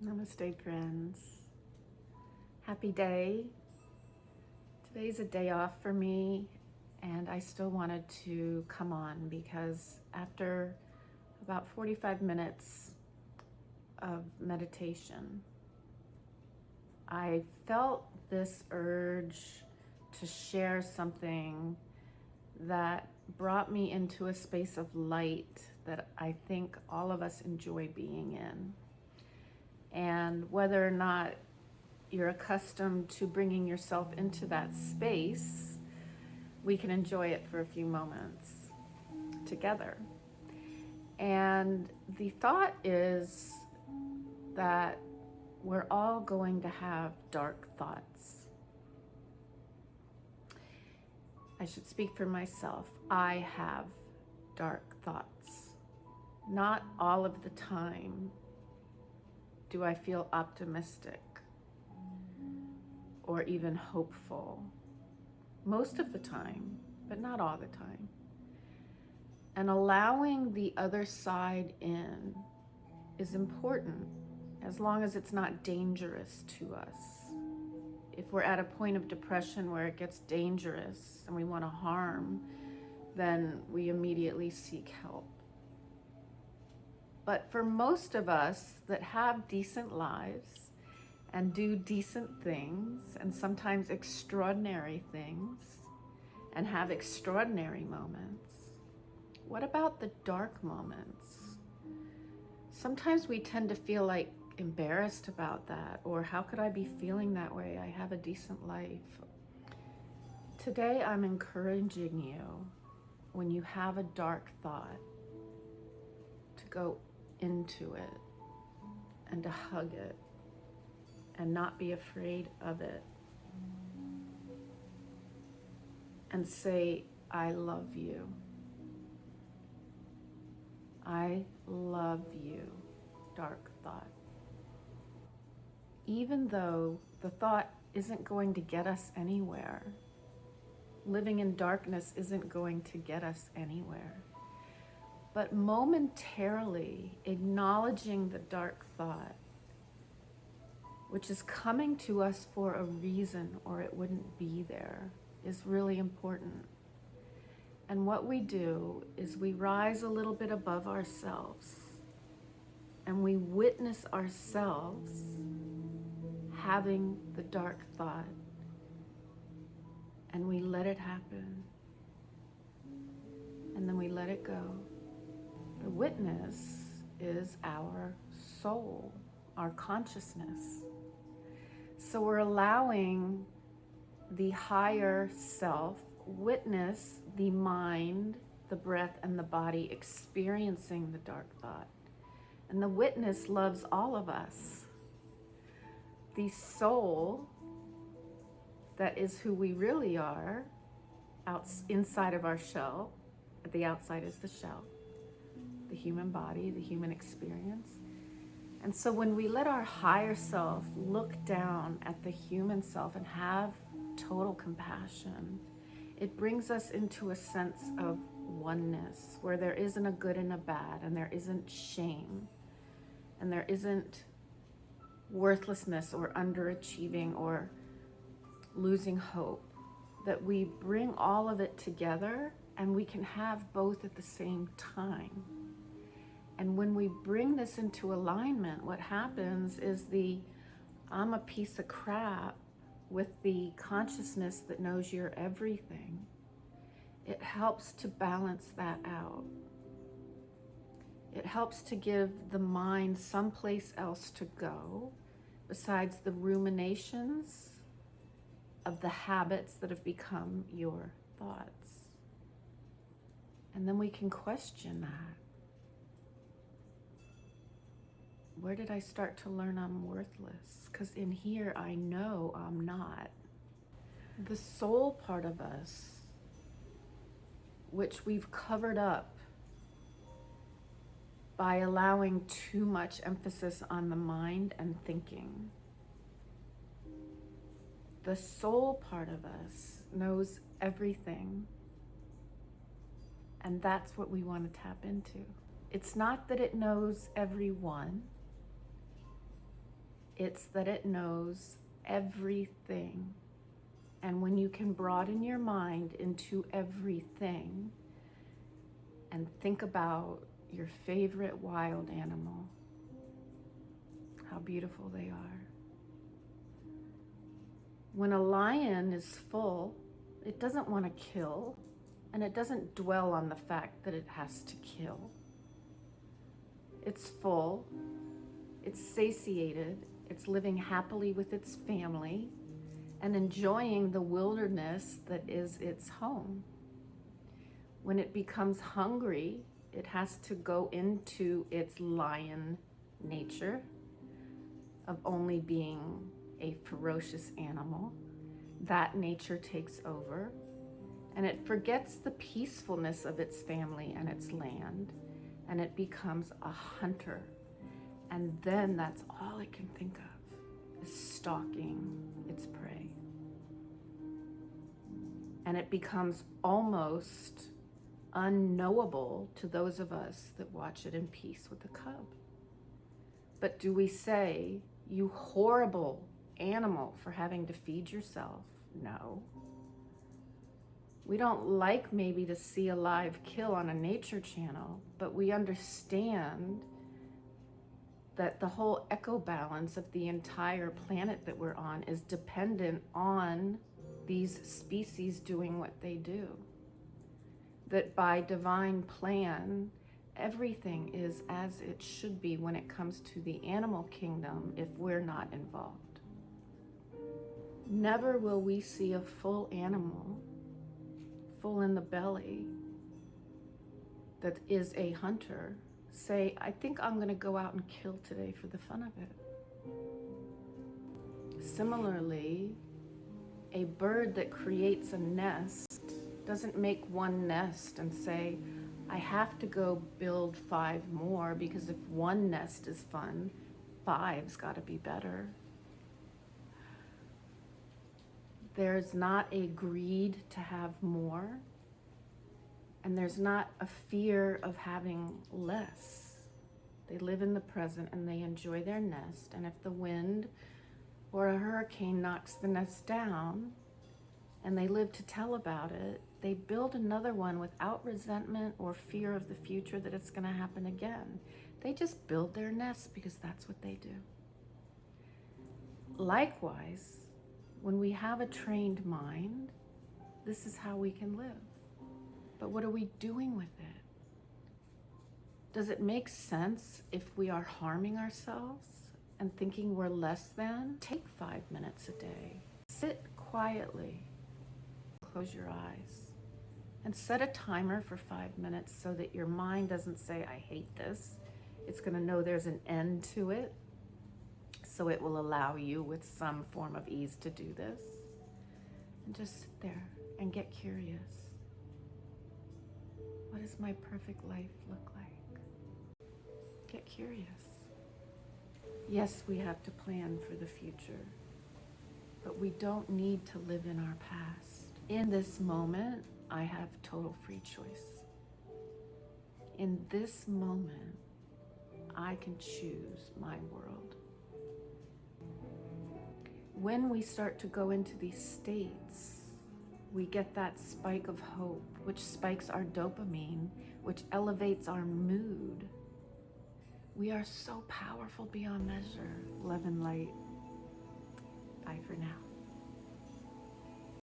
Namaste, friends. Happy day. Today's a day off for me, and I still wanted to come on because after about 45 minutes of meditation, I felt this urge to share something that brought me into a space of light that I think all of us enjoy being in. And whether or not you're accustomed to bringing yourself into that space, we can enjoy it for a few moments together. And the thought is that we're all going to have dark thoughts. I should speak for myself. I have dark thoughts. Not all of the time do I feel optimistic or even hopeful. Most of the time, but not all the time. And allowing the other side in is important as long as it's not dangerous to us. If we're at a point of depression where it gets dangerous and we want to harm, then we immediately seek help. But for most of us that have decent lives and do decent things and sometimes extraordinary things and have extraordinary moments, what about the dark moments? Sometimes we tend to feel like embarrassed about that, or how could I be feeling that way? I have a decent life. Today I'm encouraging you, when you have a dark thought, to go into it and to hug it and not be afraid of it and say, I love you. I love you, dark thought. Even though the thought isn't going to get us anywhere, living in darkness isn't going to get us anywhere. But momentarily acknowledging the dark thought, which is coming to us for a reason or it wouldn't be there, is really important. And what we do is we rise a little bit above ourselves and we witness ourselves having the dark thought, and we let it happen, and then we let it go. The witness is our soul, our consciousness. So we're allowing the higher self witness the mind, the breath, and the body experiencing the dark thought. And the witness loves all of us. The soul, that is who we really are, inside of our shell, the outside is the shell, the human body, the human experience. And so when we let our higher self look down at the human self and have total compassion, it brings us into a sense of oneness where there isn't a good and a bad, and there isn't shame, and there isn't worthlessness or underachieving or losing hope. That we bring all of it together and we can have both at the same time. And when we bring this into alignment, what happens is I'm a piece of crap with the consciousness that knows you're everything. It helps to balance that out. It helps to give the mind someplace else to go besides the ruminations of the habits that have become your thoughts. And then we can question that. Where did I start to learn I'm worthless? Because in here I know I'm not. The soul part of us, which we've covered up by allowing too much emphasis on the mind and thinking. The soul part of us knows everything, and that's what we want to tap into. It's not that it knows everyone. It's that it knows everything. And when you can broaden your mind into everything and think about your favorite wild animal, how beautiful they are. When a lion is full, it doesn't want to kill, and it doesn't dwell on the fact that it has to kill. It's full, it's satiated, it's living happily with its family and enjoying the wilderness that is its home. When it becomes hungry, it has to go into its lion nature of only being a ferocious animal. That nature takes over, and it forgets the peacefulness of its family and its land, and it becomes a hunter. And then that's all it can think of, is stalking its prey. And it becomes almost unknowable to those of us that watch it in peace with the cub. But do we say, you horrible animal for having to feed yourself? No. We don't like maybe to see a live kill on a nature channel, but we understand that the whole eco balance of the entire planet that we're on is dependent on these species doing what they do. That by divine plan, everything is as it should be when it comes to the animal kingdom if we're not involved. Never will we see a full animal, full in the belly, that is a hunter, say, I think I'm going to go out and kill today for the fun of it. Similarly, a bird that creates a nest doesn't make one nest and say, I have to go build 5 more because if one nest is fun, 5's got to be better. There's not a greed to have more, and there's not a fear of having less. They live in the present and they enjoy their nest, and if the wind or a hurricane knocks the nest down and they live to tell about it, they build another one without resentment or fear of the future that it's going to happen again. They just build their nest because that's what they do. Likewise, when we have a trained mind, this is how we can live. But what are we doing with it? Does it make sense if we are harming ourselves and thinking we're less than? Take 5 minutes a day. Sit quietly. Close your eyes. And set a timer for 5 minutes so that your mind doesn't say, I hate this. It's going to know there's an end to it. So it will allow you with some form of ease to do this. And just sit there and get curious. What does my perfect life look like? Get curious. Yes, we have to plan for the future, but we don't need to live in our past. In this moment, I have total free choice. In this moment, I can choose my world. When we start to go into these states, we get that spike of hope, which spikes our dopamine, which elevates our mood. We are so powerful beyond measure, love and light.